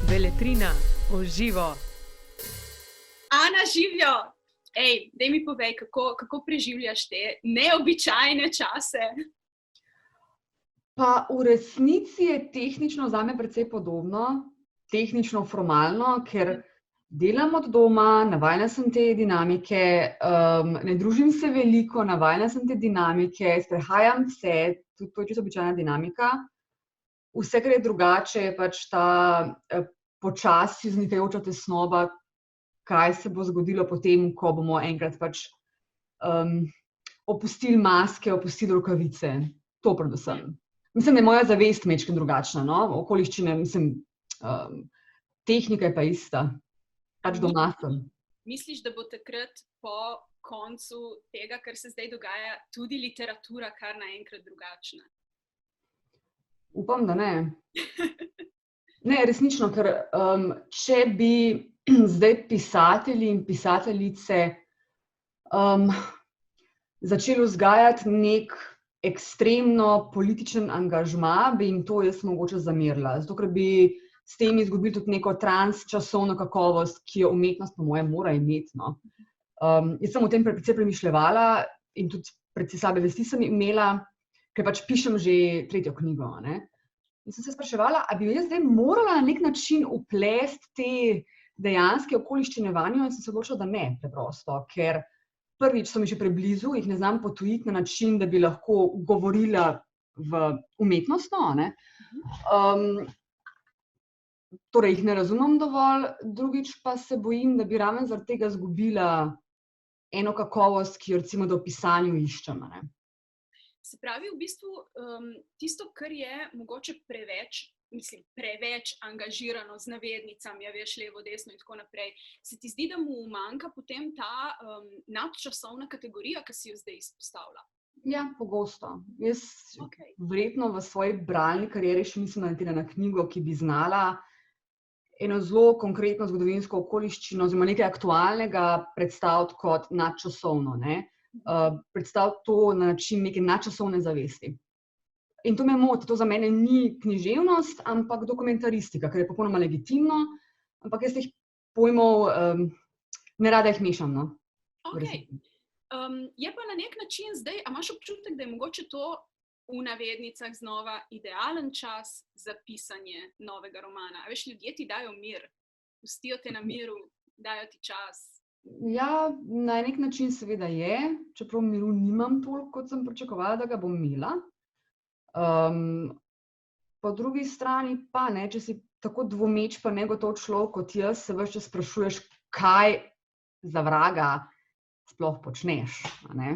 Beletrina v živo. Ana, živijo! Ej, daj mi povej, kako preživljaš te neobičajne čase? Pa v resnici je tehnično zame precej podobno, tehnično formalno, ker delam od doma, navajena sem te dinamike, ne družim se veliko, navajena sem te dinamike, sprehajam se, tudi to je čisto običajna dinamika. Vse, kar je drugače, je pač ta počasi vznikajoča tesnoba, kaj se bo zgodilo potem, ko bomo enkrat pač opustili maske, opustili rokavice. To predvsem. Mislim, da je moja zavest majčkeno drugačna, no? Okoliščine, tehnika je pa ista. Pač doma sem. Misliš, da bo takrat po koncu tega, kar se zdaj dogaja, tudi literatura kar naenkrat drugačna? Upam, da ne. Ne, resnično, ker če bi zdaj pisatelji in pisateljice začeli vzgajati nek ekstremno političen angažma, bi jim to jaz mogoče zamerila. Zato, ker bi s tem izgubili tudi neko transčasovno kakovost, ki jo umetnost po mojem mora imeti, no. Jaz sem o tem precej premišljevala in tudi precej slabe vesti sem imela, ker pač pišem že 3. knjigo, ne. In sem se spraševala, a bi jaz zdaj morala na nek način vplesti te dejanske okoliščine vanjo, in sem se odločila, da ne, preprosto, ker prvič so mi že preblizu, jih ne znam potujiti na način, da bi lahko govorila v umetnostno, ne. Torej jih ne razumem dovolj, drugič pa se bojim, da bi ravno zaradi tega izgubila eno kakovost, ki jo recimo da v pisanju iščem, ne. Se pravi, v bistvu tisto, kar je mogoče preveč angažirano z navednicami, veš, levo, desno in tako naprej, se ti zdi, da mu manjka potem ta nadčasovna kategorija, ki si jo zdaj izpostavlja? Ja, pogosto. Jaz verjetno v svoji bralni karieri še nisem naletela na knjigo, ki bi znala eno zelo konkretno zgodovinsko okoliščino oziroma nekaj aktualnega predstaviti kot nadčasovno, ne. Predstaviti to na način neke nadčasovne zavesti. In to me moti, to za mene ni književnost, ampak dokumentaristika, kar je popolnoma legitimno, ampak jaz teh pojmov nerada jih mešam, no. Okej. Je pa na nek način zdaj, a imaš občutek, da je mogoče to v navednicah znova idealen čas za pisanje novega romana? A veš, ljudje ti dajo mir, pustijo te na miru, dajo ti čas. Ja, na nek način seveda je, čeprav miru nimam toliko, kot sem pričakovala, da ga bom imela. Po drugi strani pa, ne, če si tako dvomeč pa negotov človek kot jaz, se ves čas sprašuješ, kaj za vraga sploh počneš, a ne.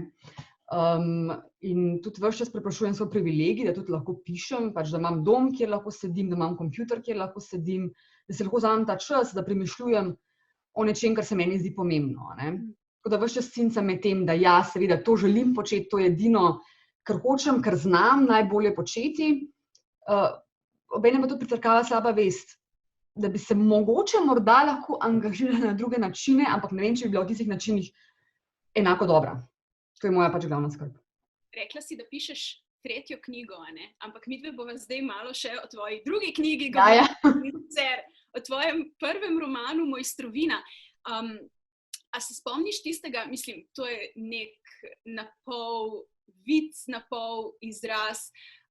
In tudi ves čas preprašujem svoj privilegij, da tudi lahko pišem, pač da imam dom, kjer lahko sedim, da imam kompjuter, kjer lahko sedim, da si lahko vzamem ta čas, da premišljujem o nečem, kar se meni zdi pomembno, ne. Tako da ves čas cincam med tem, da ja, seveda to želim početi, to je edino, kar hočem, kar znam najbolje početi. Obenem pa tudi pritrkava slaba vest, da bi se mogoče morda lahko angažirala na druge načine, ampak ne vem, če bi bila v tistih načinih enako dobra. To je moja pač glavna skrb. Rekla si, da pišeš 3. knjigo, a ne? Ampak midve bova zdaj malo še o tvoji drugi knjigi govorila, o tvojem prvem romanu Mojstrovina. A se spomniš tistega, mislim, to je nek napol vic, napol izraz,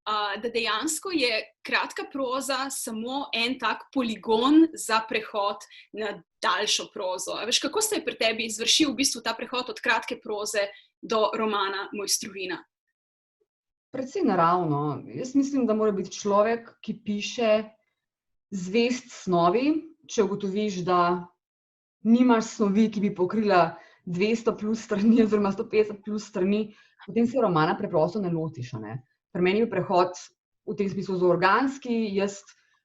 da dejansko je kratka proza samo en tak poligon za prehod na daljšo prozo. A veš, kako se je pri tebi izvršil v bistvu ta prehod od kratke proze do romana Mojstrovina? Precej naravno. Jaz mislim, da mora biti človek, ki piše, zvest snovi, če ugotoviš, da nimaš snovi, ki bi pokrila 200 plus strani oziroma 150 plus strani, potem se romana preprosto ne lotiš, a ne. Pri meni je prehod v tem smislu zelo organski. Jaz,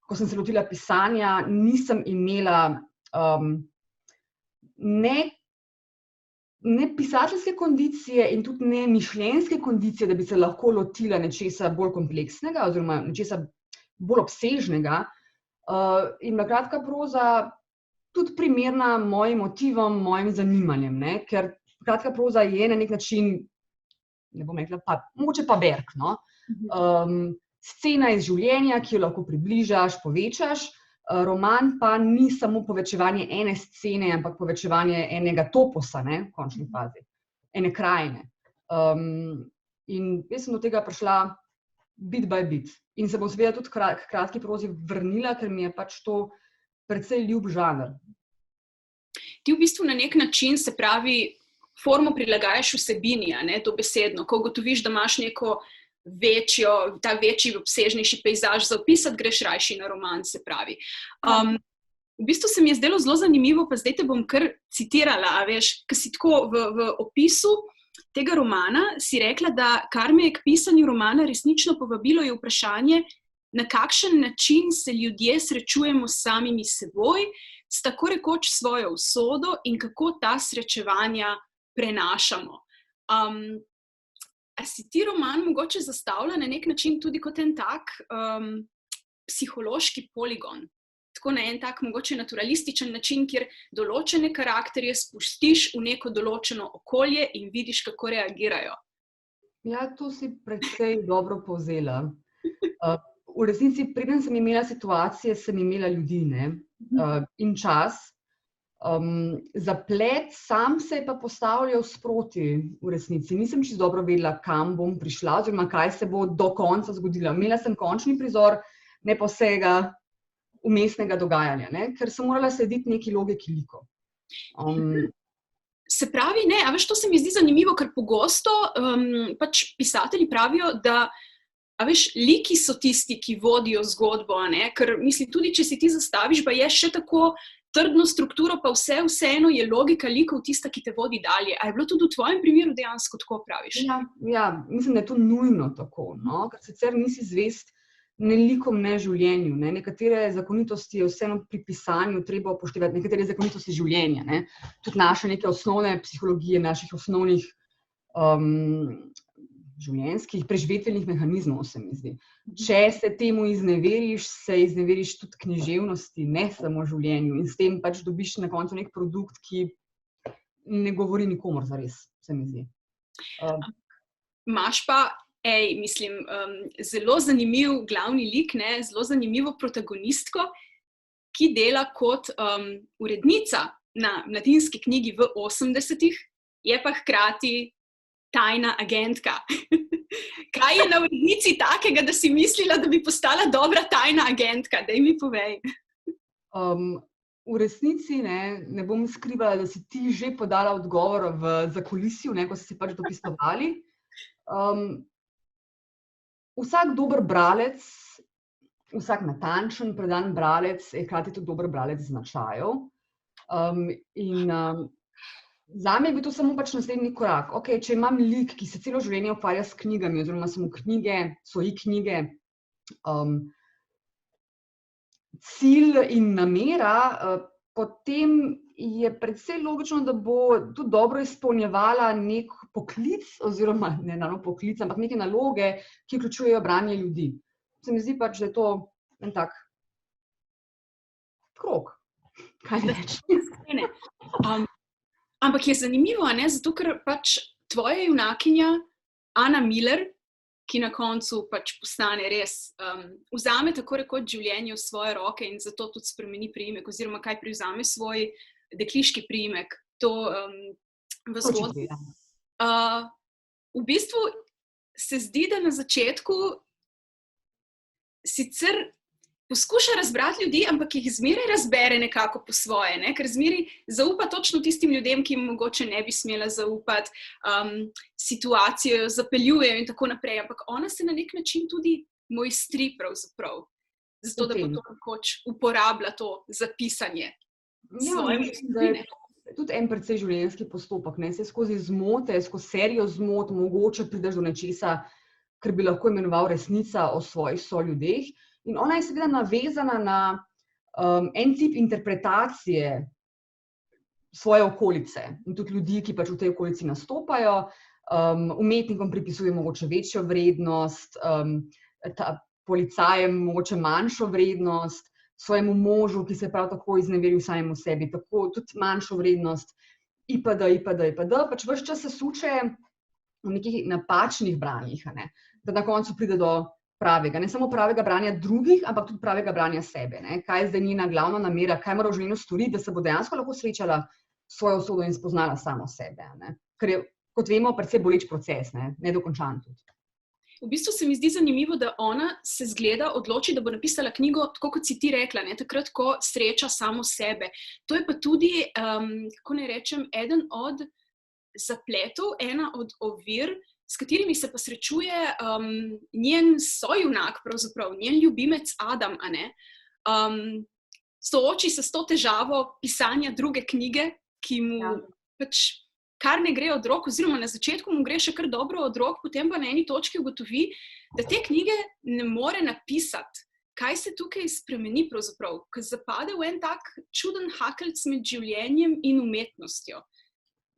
ko sem se lotila pisanja, nisem imela ne pisateljske kondicije in tudi ne mišljenjske kondicije, da bi se lahko lotila nečesa bolj kompleksnega oziroma nečesa bolj obsežnega. In bila kratka proza tudi primerna mojim motivom, mojim zanimanjem, ne, ker kratka proza je na nek način, ne bom rekla, mogoče pa berk, no. Scena iz življenja, ki jo lahko približaš, povečaš, roman pa ni samo povečevanje ene scene, ampak povečevanje enega toposa, ne, v končni fazi, ene krajine. In jaz sem do tega prišla bit by bit. In se bom seveda tudi k kratki prozi vrnila, ker mi je pač to precej ljub žanr. Ti v bistvu na nek način, se pravi, formo prilagajaš vsebini, a ne, dobesedno. Ko ugotoviš, da imaš neko ta večji, obsežnejši pejzaž za opisati, greš rajši na roman, se pravi. V bistvu se mi je zdelo zelo zanimivo, pa zdaj te bom kar citirala, a veš, ker si tako v opisu tega romana si rekla, da kar me je k pisanju romana resnično povabilo, je vprašanje, na kakšen način se ljudje srečujemo s samimi seboj, s tako rekoč svojo usodo in kako ta srečevanja prenašamo. A si ti roman mogoče zastavlja na nek način tudi kot en tak psihološki poligon? Tako na en tak mogoče naturalističen način, kjer določene karakterje spustiš v neko določeno okolje in vidiš, kako reagirajo. Ja, to si precej dobro povzela. V resnici, preden sem imela situacije, sem imela ljudi, ne? In čas. Zaplet sam se je pa postavljal sproti v resnici. Nisem čisto dobro vedela, kam bom prišla, oziroma kaj se bo do konca zgodilo. Imela sem končni prizor, ne pa vsega vmesnega dogajanja, ne? Ker sem morala slediti neki logiki likov. Se pravi, ne, a veš, to se mi zdi zanimivo, ker pogosto pač pisatelji pravijo, da a veš, liki so tisti, ki vodijo zgodbo, ne? Ker mislim, tudi če si ti zastaviš, pa je še tako trdno strukturo, pa vseeno je logika likov tista, ki te vodi dalje. A je bilo tudi v tvojem primeru dejansko tako, praviš? Ja, mislim, da je to nujno tako, no? Ker sicer nisi zvest ne likom, ne življenju. Ne? Nekatere zakonitosti je vseeno pri pisanju treba upoštevati, nekatere zakonitosti življenja, ne? Tudi naše neke osnovne psihologije, naših osnovnih življenjskih preživetvenih mehanizmov, se mi zdi. Če se temu izneveriš, se izneveriš tudi književnosti, ne samo življenju. In s tem pač dobiš na koncu nek produkt, ki ne govori nikomur zares, se mi zdi. Imaš pa, mislim, zelo zanimiv glavni lik, ne, zelo zanimivo protagonistko, ki dela kot urednica na Mladinski knjigi v 80-ih, je pa hkrati tajna agentka. Kaj je na urednici takega, da si mislila, da bi postala dobra tajna agentka? Daj mi povej. V resnici ne bom skrivala, da si ti že podala odgovor v zakulisju, ko si pač dopisovali. Vsak dober bralec, vsak natančen, predan bralec je hkrati tudi dober bralec značajev. Zame je bil to samo pač naslednji korak. Okay, če imam lik, ki se celo življenje ukvarja s knjigami, oziroma so mu knjige, cilj in namera, potem je predvsej logično, da bo tudi dobro izpolnjevala nek poklic, oziroma ne poklic, ampak neke naloge, ki vključujejo branje ljudi. Se mi zdi pač, da je to en tak krog. Kaj reči? Ampak je zanimivo, ne? Zato ker pač tvoja junakinja, Ana Miller, ki na koncu pač postane res, vzame tako rekoč življenje v svoje roke in zato tudi spremeni priimek, oziroma kaj privzame svoj dekliški priimek. To v zgodbi. V bistvu se zdi, da na začetku sicer poskuša razbrati ljudi, ampak jih zmeraj razbere nekako po svoje, ne? Ker zmeraj zaupa točno tistim ljudem, ki jim mogoče ne bi smela zaupati, situacijo jo zapeljujejo in tako naprej, ampak ona se na nek način tudi mojstri pravzaprav, zato da bo to nekoč uporablja to za pisanje svoje mojstrine. Tudi en precej življenjski postopek, ne? Se skozi zmote, skozi serijo zmot, mogoče prideš do nečesa, kar bi lahko imenoval resnica o svojih soljudeh. In ona je seveda navezana na en tip interpretacije svoje okolice in tudi ljudi, ki pač v tej okolici nastopajo. Umetnikom pripisuje mogoče večjo vrednost, policajem mogoče manjšo vrednost, svojemu možu, ki se prav tako izneveril samemu sebi, tako tudi manjšo vrednost, itd. Pač ves čas se suče v nekih napačnih branjih, ne? Da na koncu pride do pravega. Ne samo pravega branja drugih, ampak tudi pravega branja sebe. Ne? Kaj je zdaj njena glavna namera, kaj mora v življenju storiti, da se bo dejansko lahko srečala svojo usodo in spoznala samo sebe. Ne? Ker je, kot vemo, precej boleč proces, nedokončan tudi. V bistvu se mi zdi zanimivo, da ona se zgleda odloči, da bo napisala knjigo, tako kot si ti rekla, takrat, ko sreča samo sebe. To je pa tudi, kako naj rečem, eden od zapletov, ena od ovir, s katerimi se pa srečuje njen sojunak, pravzaprav, njen ljubimec Adam, sooči se s to težavo pisanja druge knjige, ki mu pač kar ne gre od rok, oziroma na začetku mu gre še kar dobro od rok, potem pa na eni točki ugotovi, da te knjige ne more napisati. Kaj se tukaj spremeni pravzaprav? Ko zapade v en tak čuden hakelc med življenjem in umetnostjo.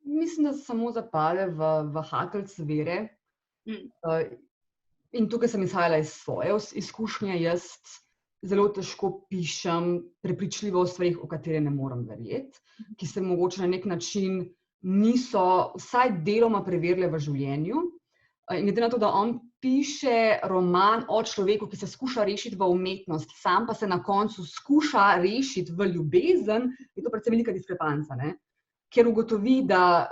Mislim, da samo zapade v hakelc vere. In tukaj sem izhajala iz svoje izkušnje. Jaz zelo težko pišem prepričljivo o stvarih, o katere ne morem verjeti, ki se mogoče na nek način niso vsaj deloma preverile v življenju. In glede na to, da on piše roman o človeku, ki se skuša rešiti v umetnost, sam pa se na koncu skuša rešiti v ljubezen, je to predvsem velika diskrepanca, ker ugotovi, da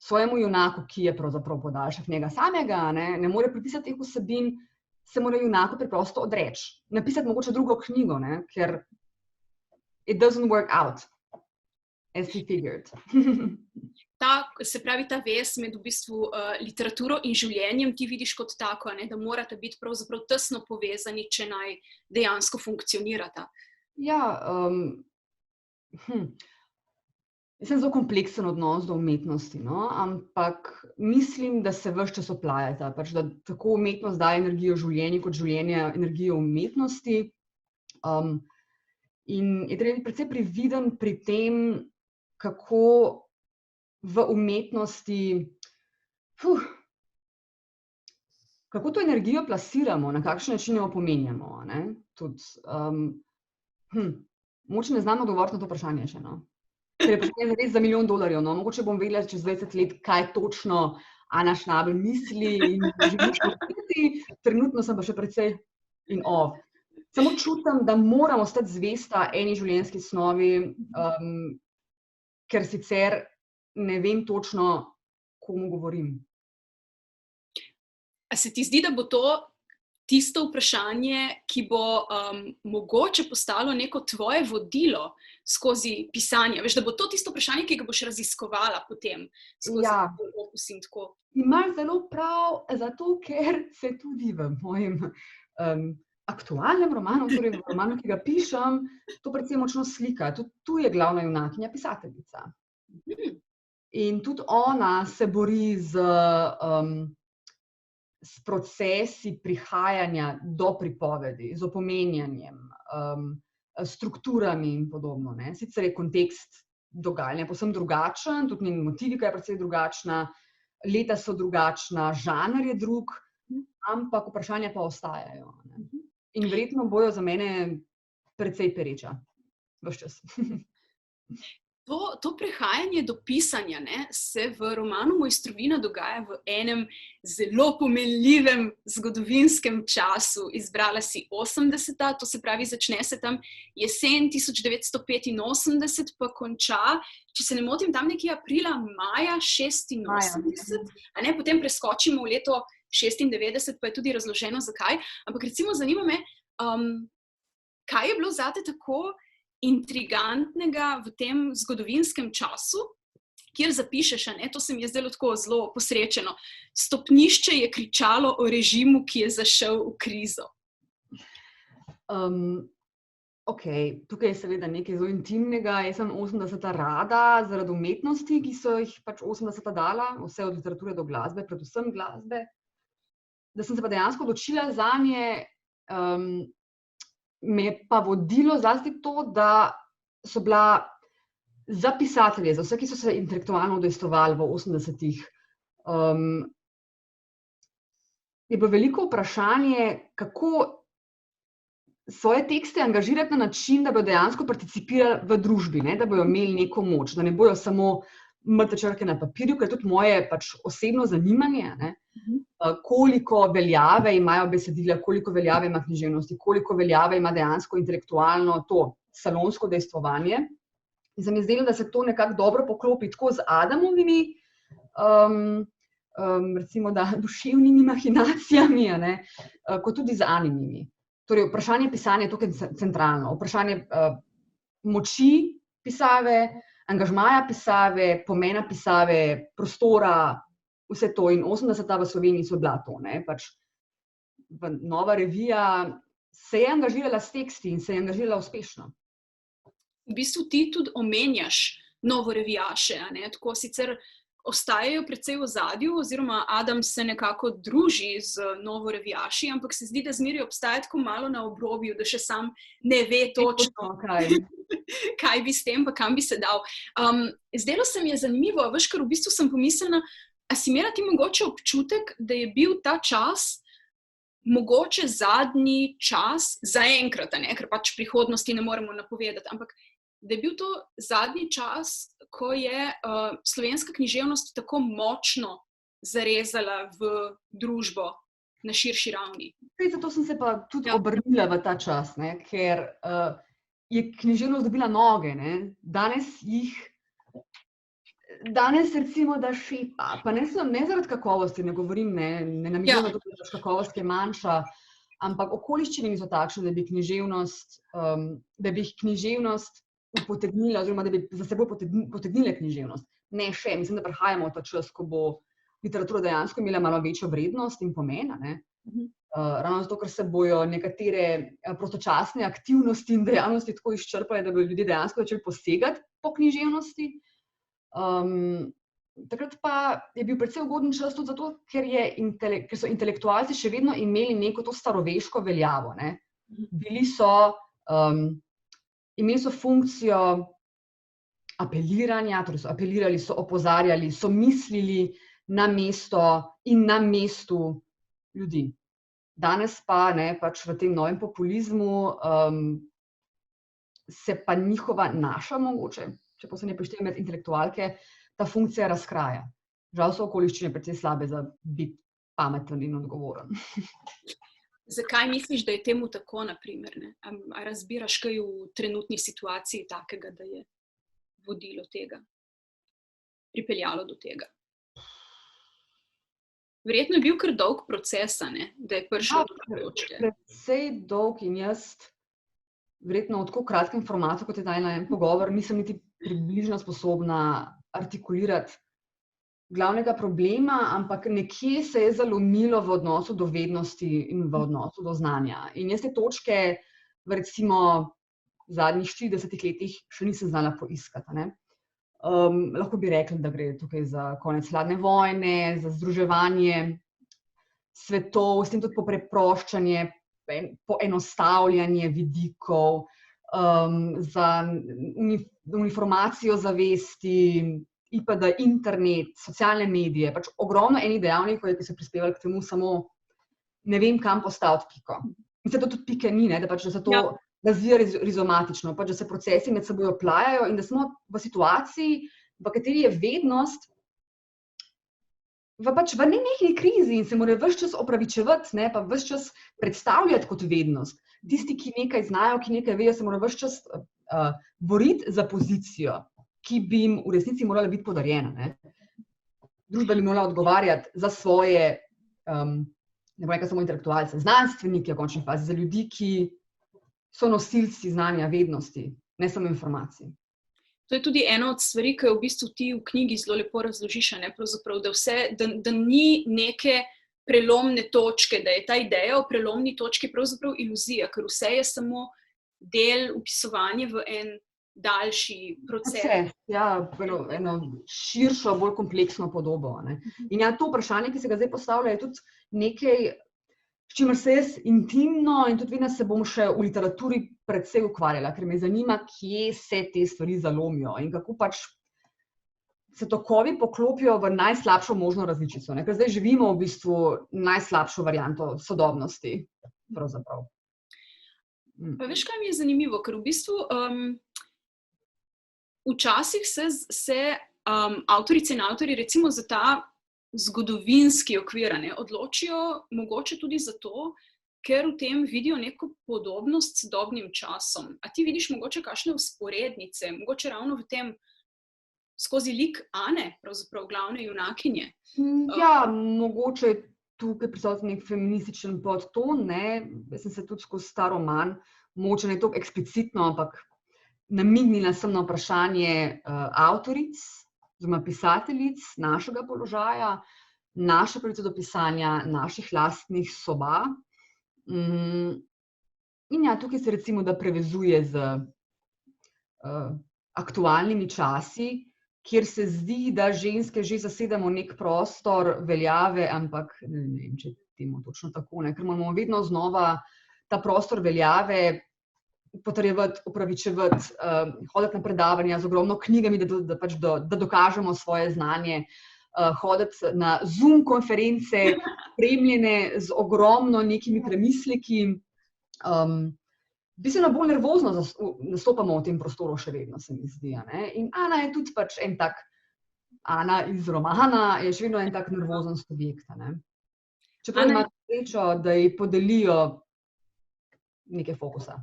svojemu junaku, ki je pravzaprav podaljšek njega samega, ne more pripisati teh vsebin, se mora junaku preprosto odreči. Napisati mogoče drugo knjigo, ker it doesn't work out, as he figured. Se pravi, ta vez med v bistvu literaturo in življenjem ti vidiš kot tako, da morata biti pravzaprav tesno povezani, če naj dejansko funkcionirata. Ja, jaz sem zelo kompleksen odnos do umetnosti, ampak mislim, da se ves čas oplajata, pač, da tako umetnost daje energijo življenju, kot življenje energijo umetnosti. In je treba biti precej previden pri tem, kako v umetnosti, kako to energijo plasiramo, na kakšen način jo pomenjamo. Mogoče ne znamo odgovoriti na to vprašanje še. Ker je vprašanje res za $1 milijon. Mogoče bom vedela čez 20 let, kaj točno Ana Schnabel misli in želi povedati. Trenutno sem pa še precej in off. Samo čutim, da moram ostati zvesta eni življenjski snovi, ker sicer ne vem točno, komu govorim. A se ti zdi, da bo to tisto vprašanje, ki bo mogoče postalo neko tvoje vodilo skozi pisanje? Veš, da bo to tisto vprašanje, ki ga boš raziskovala potem skozi opus in tako. Imaš zelo prav, zato ker se tudi v mojem aktualnem romanu, torej v romanu, ki ga pišem, to predvsem močno slika. Tudi tu je glavna junakinja pisateljica. In tudi ona se bori s procesi prihajanja do pripovedi, z opomenjanjem, strukturami in podobno. Sicer je kontekst dogajanja povsem drugačen, tudi njena motivika je precej drugačna, leta so drugačna, žanr je drug, ampak vprašanja pa ostajajo. In verjetno bojo za mene precej pereča ves čas. To prehajanje do pisanja se v romanu Mojstrovina dogaja v enem zelo pomenljivem zgodovinskem času. Izbrala si 80-ta, to se pravi, začne se tam jesen 1985, pa konča, če se ne motim, tam nekje aprila, maja 86, potem preskočimo v leto 96, pa je tudi razloženo zakaj. Ampak recimo zanima me, kaj je bilo zate tako intrigantnega v tem zgodovinskem času, kjer zapišeš, to se mi je zdelo tako zelo posrečeno. Stopnišče je kričalo o režimu, ki je zašel v krizo. Tukaj je seveda nekaj zelo intimnega. Jaz sem 80-ta rada zaradi umetnosti, ki so jih pač 80-ta dala, vse od literature do glasbe, predvsem glasbe. Da sem se pa dejansko odločila zanje, me je pa vodilo zlasti to, da so bila za pisatelje, za vse, ki so se intelektualno udejstvovali v 80-ih, je bilo veliko vprašanje, kako svoje tekste angažirati na način, da bodo dejansko participirali v družbi, da bodo imeli neko moč, da ne bodo samo mrtve črke na papirju, ker je tudi moje pač osebno zanimanje. koliko veljave imajo besedila, koliko veljave ima književnosti, koliko veljave ima dejansko intelektualno to salonsko dejstvovanje. In se mi zdelo, da se to nekako dobro poklopi tako z Adamovimi, recimo da duševnimi mahinacijami, kot tudi z Aninimi. Torej, vprašanje pisanja je tukaj centralno. Vprašanje moči pisave, angažmaja pisave, pomena pisave, prostora, vse to. In 80-ta v Sloveniji so bila to. Pač Nova revija se je angažirala s teksti in se je angažirala uspešno. V bistvu ti tudi omenjaš novorevijaše, tako sicer ostajajo precej v ozadju, oziroma Adam se nekako druži z novorevijaši, ampak se zdi, da zmeraj obstaja tako malo na obrobju, da še sam ne ve točno, kaj bi s tem, pa kam bi se dal. Zdelo se mi je zanimivo, veš, ker v bistvu sem pomislila, a si imela ti mogoče občutek, da je bil ta čas mogoče zadnji čas, zaenkrat, ker pač prihodnosti ne moremo napovedati, ampak da je bil to zadnji čas, ko je slovenska književnost tako močno zarezala v družbo na širši ravni. Zato sem se pa tudi obrnila v ta čas, ker je književnost dobila noge. Danes recimo, da šepa, pa ne zaradi kakovosti, ne govorim, ne namigujem, da kakovost je manjša, ampak okoliščine niso takšne, da bi književnost upotegnila, oziroma da bi za seboj potegnile književnost. Ne še, mislim, da prihajamo v ta čas, ko bo literatura dejansko imela malo večjo vrednost in pomen. Ravno zato, ker se bojo nekatere prostočasne aktivnosti in dejavnosti tako izčrpale, da bodo ljudje dejansko začeli posegati po književnosti. Takrat pa je bil predvsem ugoden čas tudi zato, ker so intelektualci še vedno imeli neko to staroveško veljavo. Imeli so funkcijo apeliranja, torej so apelirali, so opozarjali, so mislili na mesto in na mestu ljudi. Danes pa pač v tem novem populizmu se pa naša mogoče, če pa se ne prišteje med intelektualke, ta funkcija razkraja. Žal so okoliščine precej slabe za biti pameten in odgovoren. Zakaj misliš, da je temu tako, na primer? A razbiraš kaj v trenutni situaciji takega, da je vodilo tega, pripeljalo do tega? Verjetno je bil kar dolg proces, da je prišel do te točke. Precej dolg in jaz verjetno v tako kratkem formatu, kot je ta en pogovor, nisem niti približno sposobna artikulirati glavnega problema, ampak nekje se je zalomilo v odnosu do vednosti in v odnosu do znanja. In jaz te točke v recimo zadnjih 40 letih še nisem znala poiskati. Lahko bi rekli, da gre tukaj za konec hladne vojne, za združevanje svetov, s tem tudi po preproščanje, poenostavljanje vidikov, za uniformacijo zavesti, IPD, internet, socialne medije, pač ogromno enih dejavnikov, ki so prispevali k temu, samo ne vem, kam postaviti piko. Mislim, da tudi pike ni, da se to razvija rizomatično, da se procesi med seboj oplajajo in da smo v situaciji, v kateri je vednost v nenehni krizi in se mora ves čas opravičevati, pa ves čas predstavljati kot vednost. Tisti, ki nekaj znajo, ki nekaj vejo, se mora ves čas boriti za pozicijo, ki bi jim v resnici morala biti podarjena. Družba bi morala odgovarjati za svoje, ne bom rekla samo intelektualce, znanstvenike v končni fazi, za ljudi, ki so nosilci znanja, vednosti, ne samo informacij. To je tudi ena od stvari, ki jo v bistvu ti v knjigi zelo lepo razložiš, da ni neke prelomne točke, da je ta ideja o prelomni točki pravzaprav iluzija, ker vse je samo del vpisovanja v en daljši proces. Eno širšo, bolj kompleksno podobo. In to vprašanje, ki se ga zdaj postavlja, je tudi nekaj, s čimer se jaz intimno in tudi vedno se bom še v literaturi predvsej ukvarjala, ker me zanima, kje se te stvari zalomijo in kako pač se tokovi poklopijo v najslabšo možno različico. Ker zdaj živimo v bistvu najslabšo varianto sodobnosti. Pravzaprav. Pa veš, kaj mi je zanimivo, ker v bistvu včasih se avtorice in avtorji recimo za ta zgodovinski okvir, ne, odločijo mogoče tudi zato, ker v tem vidijo neko podobnost s sodobnim časom. A ti vidiš mogoče kakšne vzporednice, mogoče ravno v tem skozi lik Ane, pravzaprav glavne junakinje? Ja, mogoče je tukaj prisoten nek feminističen podton, ne. Jaz sem se tudi skozi ta roman, mogoče ne toliko eksplicitno, ampak namignila sem na vprašanje avtoric, oziroma pisateljic našega položaja, naše pravice do pisanja, naših lastnih soba. In ja, tukaj se recimo, da prevezuje z aktualnimi časi, kjer se zdi, da ženske že zasedamo nek prostor veljave, ampak ne vem, če je temu točno tako, ne, ker moramo vedno znova ta prostor veljave potrjevati, opravičevati, hoditi na predavanja z ogromno knjigami, da dokažemo svoje znanje, hoditi na Zoom konference, spremljene z ogromno nekimi premisleki. Bistveno bolj nervozno nastopamo v tem prostoru še vedno, se mi zdi. Ne? In Ana je tudi pač en tak, Ana iz romana je še vedno en tak nervozen subjekt. Ne? Čeprav ima srečo, da ji podelijo nekaj fokusa.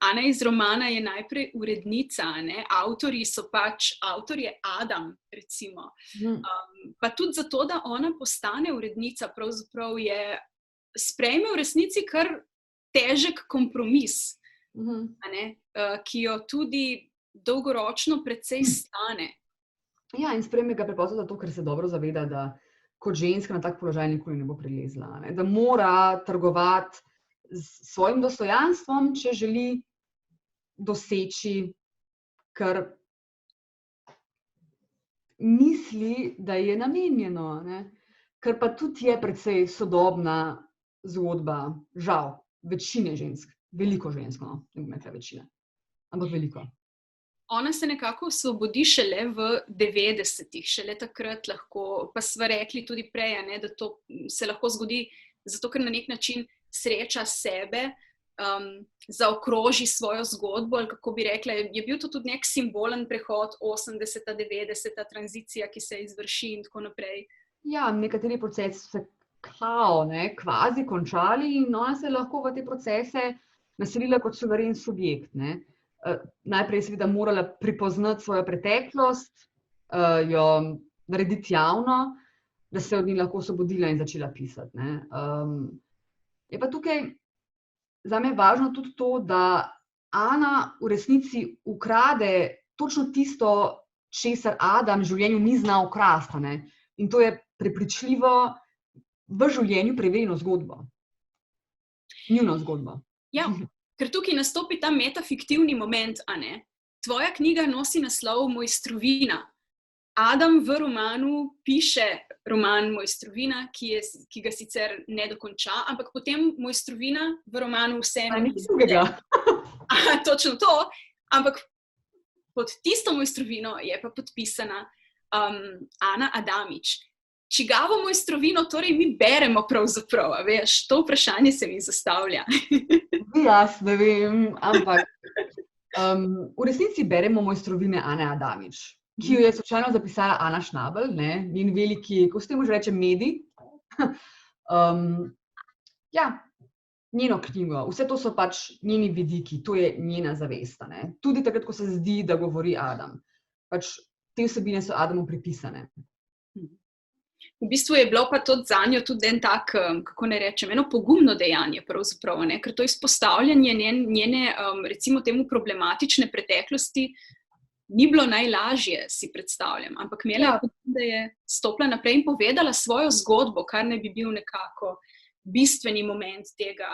Ana iz romana je najprej urednica, ne? Avtor je Adam, recimo. Pa tudi zato, da ona postane urednica, pravzaprav sprejme v resnici kar težek kompromis, ki jo tudi dolgoročno precej stane. Ja, in sprejme ga preprosto zato, ker se dobro zaveda, da kot ženska na tak položaj nikoli ne bo prilezla. Ne? Da mora trgovati s svojim dostojanstvom, če želi doseči, kar misli, da je namenjeno. Ne? Kar pa tudi je precej sodobna zgodba, žal, večine žensk, veliko žensk, no, ne bom rekla večina, ampak veliko. Ona se nekako osvobodi šele v 90-ih, šele takrat lahko, pa sva rekli tudi prej, ne, da to se lahko zgodi, zato ker na nek način sreča sebe, zaokroži svojo zgodbo, ali kako bi rekla, je bil to tudi nek simbolen prehod 80-ta, 90-ta tranzicija, ki se izvrši in tako naprej. Ja, nekateri procesi so se kvazi končali in ona se lahko v te procese naselila kot suveren subjekt. Ne. Najprej je seveda morala pripoznati svojo preteklost, jo narediti javno, da se od nje lahko osvobodila in začela pisati. Ne. Je pa tukaj zame važno tudi to, da Ana v resnici ukrade točno tisto, česar Adam v življenju ni znal ukrasti. Ne. In to je prepričljivo v življenju preverjeno zgodbo. Njuno zgodbo. Ja, ker tukaj nastopi ta metafiktivni moment, a ne? Tvoja knjiga nosi naslov Mojstrovina. Adam v romanu piše roman Mojstrovina, ki ga sicer ne dokonča, ampak potem Mojstrovina v romanu vseeno nič drugega. Točno to, ampak pod tisto Mojstrovino je pa podpisana Ana Adamič. Čigavo Mojstrovino torej mi beremo pravzaprav, veš, to vprašanje se mi zastavlja. Jaz ne vem, ampak v resnici beremo Mojstrovine Ane Adamič, ki jo je slučajno zapisala Ana Schnabel, ne, njen veliki, ko se temu že reče, medij. Ja, njeno knjigo, vse to so pač njeni vidiki, to je njena zavest. Ne. Tudi takrat, ko se zdi, da govori Adam. Pač te vsebine so Adamu pripisane. V bistvu je bilo pa to zanjo tudi en tak, kako ne rečem, eno pogumno dejanje pravzaprav, ne? Ker to izpostavljanje njene, recimo temu, problematične preteklosti ni bilo najlažje, si predstavljam, ampak imela je, da je stopila naprej in povedala svojo zgodbo, kar ne bi bil nekako bistveni moment tega.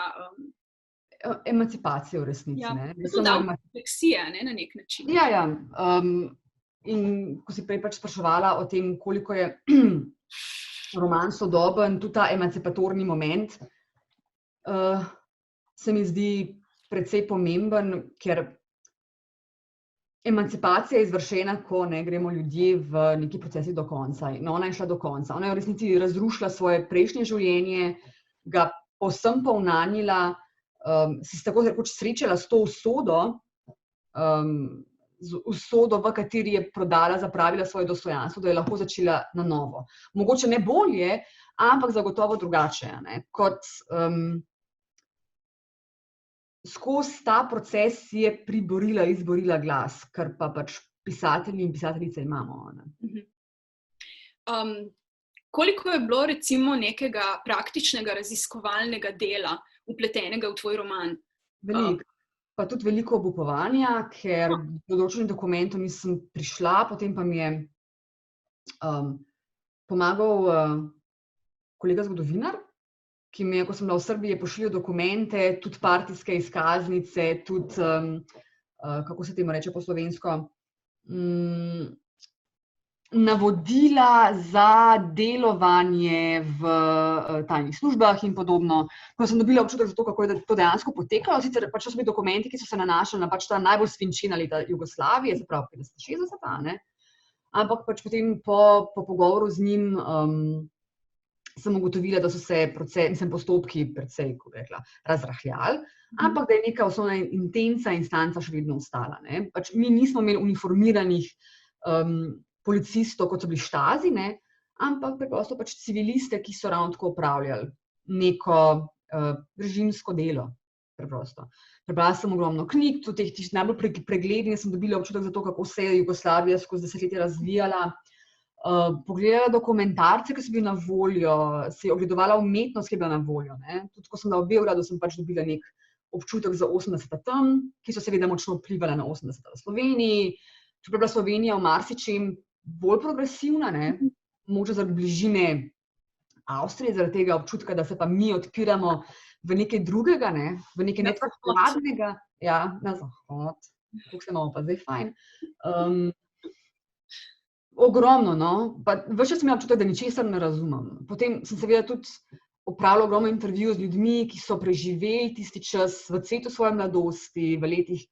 Emancipacije v resnici. Ja, ne. to da refleksija, ne, na nek način. Ja. In ko si prej pač spraševala o tem, koliko je roman sodoben, tudi ta emancipatorni moment, se mi zdi precej pomemben, ker emancipacija je izvršena, ko ne gremo ljudje v neki procesi do konca. In ona je šla do konca. Ona je v resnici razrušila svoje prejšnje življenje, ga povsem povnanjila, si tako rekoč srečala s to usodo, z usodo, v kateri je prodala, zapravila svoje dostojanstvo, da je lahko začela na novo. Mogoče ne bolje, ampak zagotovo drugače, ne? Kot skozi ta proces si je izborila glas, kar pa pač pisatelji in pisateljice imamo. Ne? Koliko je bilo recimo nekega praktičnega raziskovalnega dela vpletenega v tvoj roman? Veliko. Pa tudi veliko obupovanja, ker do določenih dokumentov nisem prišla, potem pa mi je pomagal kolega zgodovinar, ki mi je, ko sem bila v Srbiji, pošiljal dokumente, tudi partijske izkaznice, tudi, kako se temu reče po slovensko, navodila za delovanje v tajnih službah in podobno. Ko sem dobila občutek za to, kako je to dejansko potekalo, sicer pač so bili dokumenti, ki so se nanašali na pač ta najbolj svinčena leta Jugoslavije, se pravi 50-60, ne? Ampak pač potem po pogovoru z njim sem ugotovila, da so se postopki precej, kako bi rekla, razrahljali, ampak da je neka osnovna intenca, instanca še vedno ostala. Ne? Pač mi nismo imeli uniformiranih policistov, kot so bili Štazi, ne? Ampak preprosto pač civiliste, ki so ravno tako opravljali neko režimsko delo. Preprosto. Prebrala sem ogromno knjig, tudi teh najbolj preglednih sem dobila občutek za to, kako se je Jugoslavija skozi desetletja razvijala. Pogledala dokumentarce, ki so bili na voljo, se je ogledovala umetnost, ki je bila na voljo. Ne? Tudi ko sem bila v Beogradu, sem pač dobila nek občutek za 80 tam, ki so seveda močno vplivala na 80 v Sloveniji. Čeprav je bila Slovenija v marsičem bolj progresivna, ne? Mogoče zaradi bližine Avstrije, zaradi tega občutka, da se pa mi odpiramo v nekaj drugega, ne? V nekaj nepohladnega. Ja, na zahod. Kako se imamo pa zdaj fajn. Ogromno, no. Ves čas sem imela občutek, da ničesar ne razumem. Potem sem seveda tudi opravila ogromno intervjujev z ljudmi, ki so preživeli tisti čas v cvetu svoje mladosti, v letih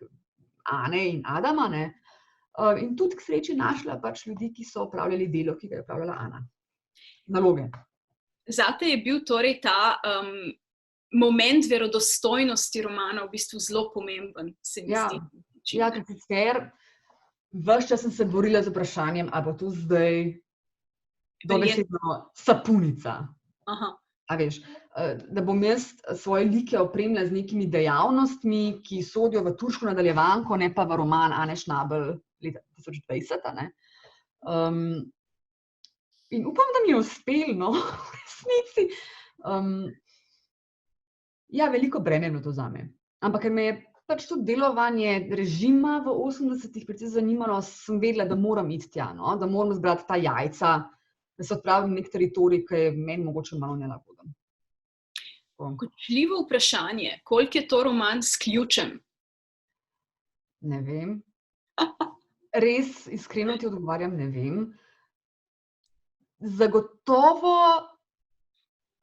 Ane in Adama, ne? In tudi k sreči našla pač ljudi, ki so opravljali delo, ki ga je opravljala Ana. Naloge. Zate je bil torej ta moment verodostojnosti romana v bistvu zelo pomemben, se mi zdi. Ja, ker sicer ves čas sem se borila z vprašanjem, a bo to zdaj dobesedno sapunica. Aha. A veš, da bom jaz svoje like opremila z nekimi dejavnostmi, ki sodijo v turško nadaljevanko, ne pa v roman Ane Schnabel leta 2020. Ne? In upam, da mi je uspelo, no, v resnici. Ja, veliko breme je bilo to zame. Ampak ker me je pač to delovanje režima v 80-ih precej zanimalo, sem vedela, da moram iti tja, no? Da moram zbrati ta jajca, da se odpravim nek teritorij, ki je meni mogoče malo nelagoden. Kočljivo vprašanje, koliko je to roman sključen? Ne vem. Res, iskreno ti odgovarjam, ne vem. Zagotovo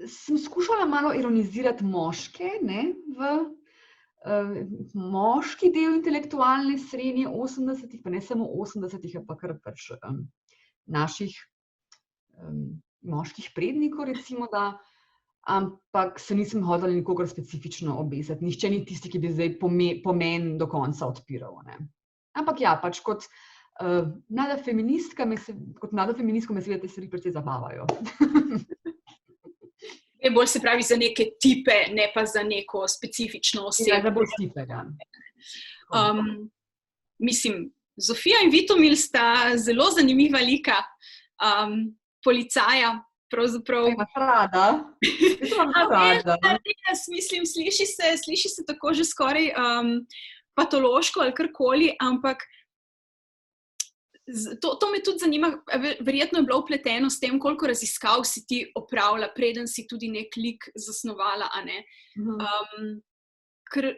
sem skušala malo ironizirati moške, ne, moški del intelektualne srednje 80-ih, pa ne samo 80-ih, pa kar pač naših moških prednikov, recimo da, ampak se nisem hotela nikogar specifično obesati. Nihče ni tisti, ki bi zdaj pomen do konca odpiral. Ne. Ampak ja, pač kot mlada feministka me seveda te stvari precej zabavajo. Bolj se pravi za neke tipe, ne pa za neko specifično osebo. Ja, za bolj tipe, ja. Mislim, Zofija in Vitomil sta zelo zanimiva lika. Policaja, pravzaprav. Imaš rada? Mislim, sliši se tako že skoraj patološko ali karkoli, ampak to me tudi zanima, verjetno je bilo vpleteno s tem, koliko raziskav si ti opravila, preden si tudi nek lik zasnovala, a ne? Ker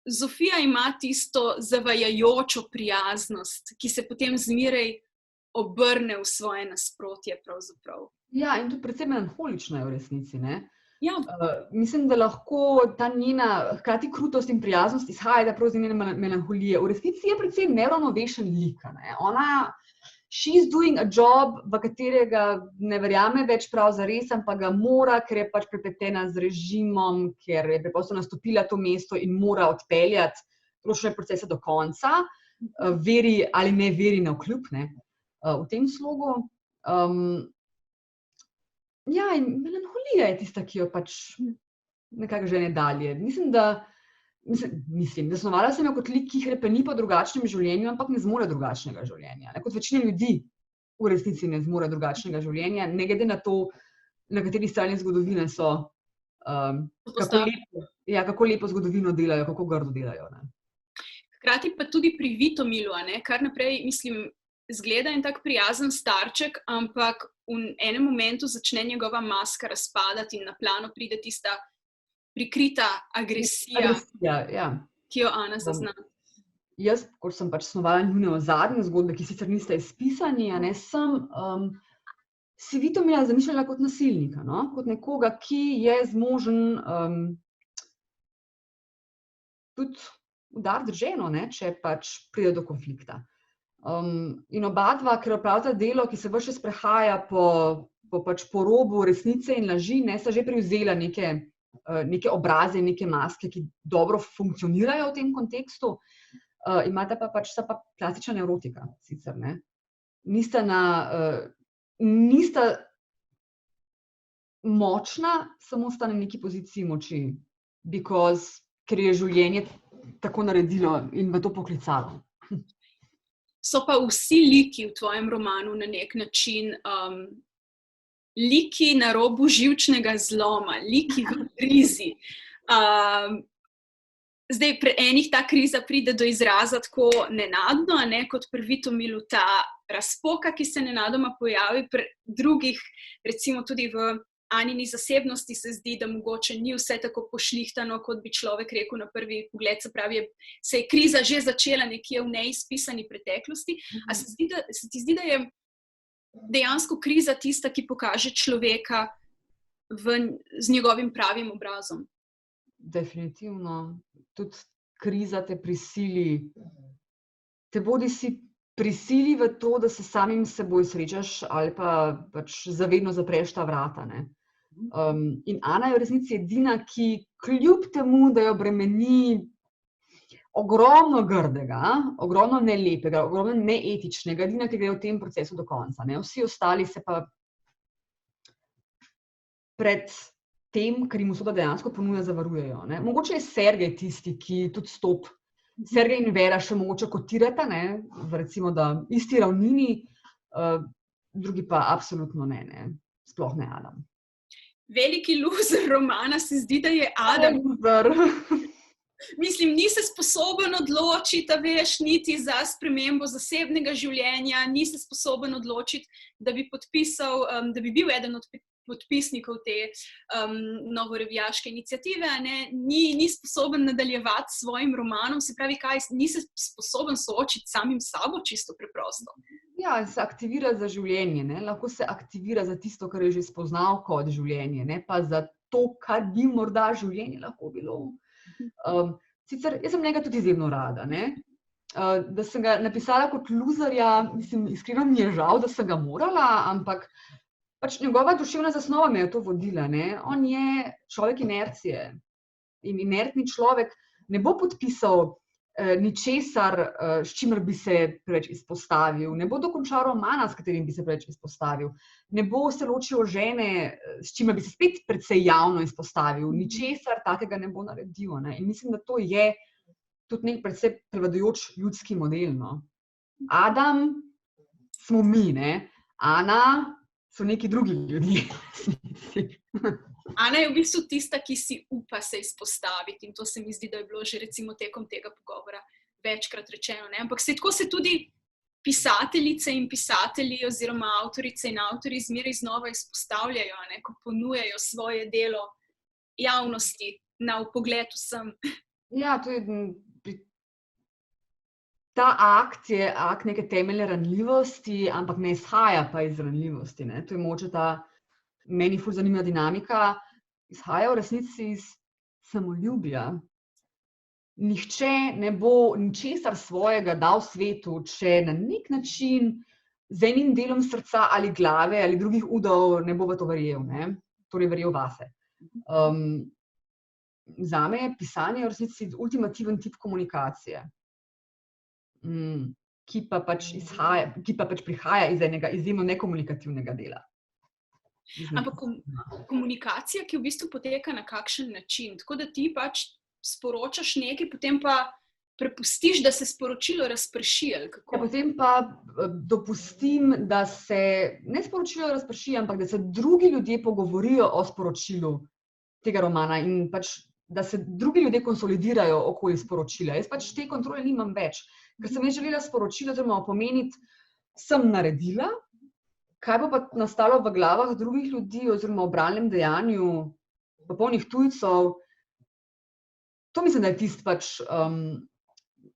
Zofija ima tisto zavajajočo prijaznost, ki se potem zmeraj obrne v svoje nasprotje pravzaprav. Ja, in tudi predvsem melanholična je v resnici, ne? Ja. Mislim, da lahko ta njena hkrati krutost in prijaznost izhaja prav iz njene melanholije. V resnici je predvsem neravnovešen lik. Ne? Ona, she's doing a job, v katerega ne verjame več prav zares, ampak ga mora, ker je pač prepletena z režimom, ker je preprosto nastopila to mesto in mora odpeljati določene procese do konca. veri ali ne veri navkljub, ne, v tem slogu. Ja, in melanholija je tista, ki jo pač nekako žene dalje. Mislim, zasnovala sem jo kot lik, ki hrepeni po drugačnem življenju, ampak ne zmore drugačnega življenja. Kot večina ljudi v resnici ne zmore drugačnega življenja, ne glede na to, na kateri strani zgodovine so, kako lepo zgodovino delajo, kako grdo delajo. Ne. Hkrati pa tudi pri Vitomilu, kar naprej, mislim, zgleda en tak prijazen starček, ampak v enem momentu začne njegova maska razpadati in na plano pride tista prikrita agresija, ja. Ki jo Ana zazna. Jaz, kot sem pač snovala njune zadnje zgodbe, ki sicer niste izpisani, si Vitomila zamišljala kot nasilnika, no? Kot nekoga, ki je zmožen tudi udariti ženo, če pač pride do konflikta. In obadva, ker opravljata delo, ki se ves čas prehaja po robu resnice in laži, sta že privzela neke obraze, neke maske, ki dobro funkcionirajo v tem kontekstu. Imata pa pač sta pa klasična nevrotika, sicer, ne. Nista močna, samo sta na neki poziciji moči, ker je življenje tako naredilo in v to poklicalo. So pa vsi liki v tvojem romanu na nek način liki na robu živčnega zloma, liki v krizi. Zdaj, pri enih ta kriza pride do izraza tako nenadno, kot pri Vitomilu ta razpoka, ki se nenadoma pojavi, pri drugih, recimo tudi v Anini zasebnosti se zdi, da mogoče ni vse tako pošlihtano, kot bi človek rekel na prvi pogled, se pravi, se je kriza že začela nekje v neizpisani preteklosti. A se ti zdi, da je dejansko kriza tista, ki pokaže človeka z njegovim pravim obrazom? Definitivno. Tudi kriza te prisili. Te bodisi prisili v to, da se samim seboj srečaš ali pa pač zavedno zapreš ta vrata, ne. In Ana je v resnici edina, ki kljub temu, da jo bremeni ogromno grdega, ogromno nelepega, ogromno neetičnega, edina, ki gre v tem procesu do konca, ne. Vsi ostali se pa pred tem, kar jim usoda dejansko ponuja, zavarujejo, ne. Mogoče je Sergej tisti, ki tudi stopi. Sergej in Vera še mogoče kotirata, ne, recimo, da isti ravnini, drugi pa absolutno ne, sploh ne Adam. Veliki loser romana se zdi, da je Adam. Mislim, ni se sposoben odločiti, veš, niti za spremembo zasebnega življenja, ni se sposoben odločiti, da bi podpisal, da bi bil eden od podpisnikov te novorevijaške iniciative, ni sposoben nadaljevati s svojim romanom, se pravi, ni se sposoben soočiti samim sabo, čisto preprosto. Ja, se aktivira za življenje, ne? Lahko se aktivira za tisto, kar je že spoznal kot življenje, ne pa za to, kar bi morda življenje lahko bilo. Sicer, jaz sem njega tudi izjemno rada, ne? Da sem ga napisala kot luzerja, mislim, iskreno mi je žal, da sem ga morala, ampak pač njegova duševna zasnova me je to vodila, ne? On je človek inercije in inertni človek ne bo podpisal ničesar, s čimer bi se preveč izpostavil, ne bo dokončal romana, s katerim bi se preveč izpostavil, ne bo se ločil od žene, s čimer bi se spet precej javno izpostavil, ničesar takega ne bo naredil, ne? In mislim, da to je tudi nek precej prevladujoč ljudski model, no. Adam smo mi, ne? Ana so neki drugi ljudje. Ana je v bistvu tista, ki si upa se izpostaviti in to se mi zdi, da je bilo že recimo tekom tega pogovora večkrat rečeno, ne? Ampak tako se tudi pisateljice in pisatelji oziroma avtorice in avtorji zmeraj znova izpostavljajo, ne? Ko ponujajo svoje delo javnosti na vpogled vsem. Ja, to je ta akt je akt neke temeljne ranljivosti, ampak ne izhaja pa iz ranljivosti, ne. To je mogoče ta meni ful zanimiva dinamika, izhaja v resnici iz samoljubja. Nihče ne bo ničesar svojega dal svetu, če na nek način z enim delom srca ali glave ali drugih udov ne bo v to verjel, ne. Torej verjel vase. Zame je pisanje v resnici ultimativen tip komunikacije. ki pa pač prihaja iz enega izjemno nekomunikativnega dela. Ampak komunikacija, ki v bistvu poteka na kakšen način, tako da ti pač sporočaš nekaj, potem pa prepustiš, da se sporočilo razprši, ali kako? Ja, potem pa dopustim, da se ne sporočilo razprši, ampak da se drugi ljudje pogovorijo o sporočilu tega romana in pač, da se drugi ljudje konsolidirajo okoli sporočila. Jaz pač te kontrole nimam več, ker sem jaz želela sporočilo oziroma pomeniti, sem naredila, kaj bo pa nastalo v glavah drugih ljudi oziroma v bralnem dejanju popolnih tujcev. To mislim, da je tisti pač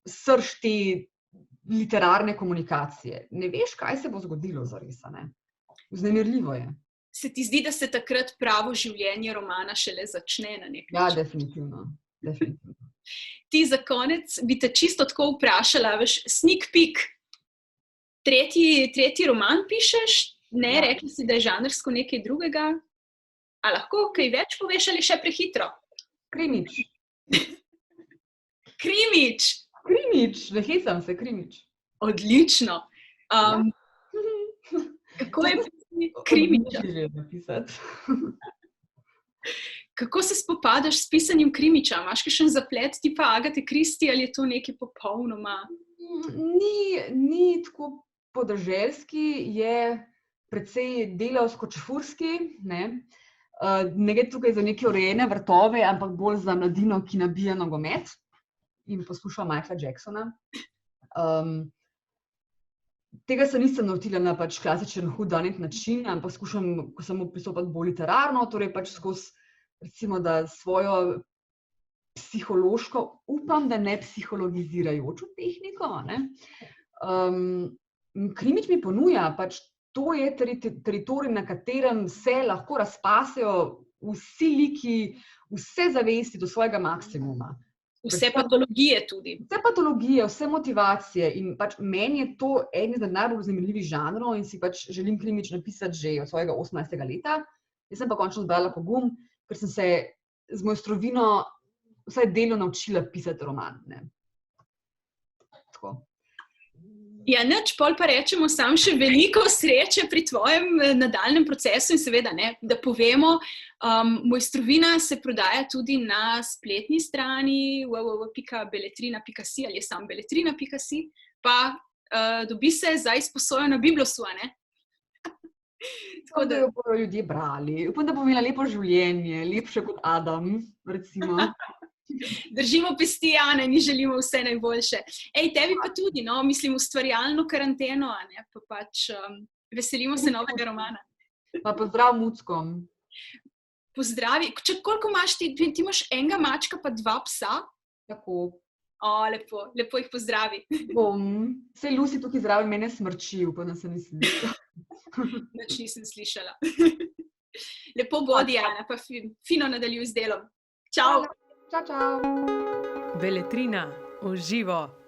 srž te literarne komunikacije. Ne veš, kaj se bo zgodilo zares, ne? Vznemirljivo je. Se ti zdi, da se takrat pravo življenje romana šele začne na nek način? Ja, definitivno. Ti za konec bi te čisto tako vprašala, veš, sneak peek. Tretji roman pišeš, ne, ja. Rekli si, da je žanrsko nekaj drugega. A lahko kaj več poveš ali še prehitro? Krimič, ne hecam se, krimič. Odlično. Kako je krimiča? Kako se spopadaš s pisanjem krimiča? Imaš kakšen zaplet tipa Agathe Christie ali je to nekaj popolnoma? Ni tako podeželski, je precej delavsko-čefurski, ne? Ne gre tukaj za neke urejene vrtove, ampak bolj za mladino, ki nabija nogomet in posluša Michaela Jacksona. Tega se nisem nautila na pač klasičen whodunit način, ampak skušam samo pristopati bolj literarno, torej pač skozi, recimo, da svojo psihološko, upam, da ne psihologizirajočo tehniko, ne. Krimič mi ponuja, pač to je teritorij, na katerem se lahko razpasejo vsi liki, vse zavesti do svojega maksimuma. Vse patologije tudi. Vse patologije, vse motivacije in pač meni je to eden izmed najbolj zanimivih žanrov in si pač želim krimič napisati že od svojega 18. leta. Jaz sem pa končno zbrala pogum, ker sem se z mojstrovino vsaj delno naučila pisati roman, ne. Tako. Ja, nič, pol pa rečemo sam še veliko sreče pri tvojem nadaljnem procesu in seveda, ne, da povemo, Mojstrovina se prodaja tudi na spletni strani www.beletrina.si ali je sam beletrina.si, pa dobi se za izposojo na Biblosu, ne? Tako da jo bodo ljudje brali. Upam, da bo imela lepo življenje, lepše kot Adam, recimo. Držimo pesti, Ane, ni želimo vse najboljše. Tebi pa tudi, no, mislim, ustvarjalno karanteno, ne, pa pač veselimo se novega romana. Pa pozdrav muckom. Pozdravi. Koliko imaš ti? Ti imaš enega mačka pa 2 psa? Tako. Lepo jih pozdravi. Saj Lucy tukaj zraven mene smrči, upam, da se nisem slišala. Nič nisem slišala. Lepo bodi, Ana, pa fino nadaljuj z delom. Čau! Čau, čau. Beletrina v živo.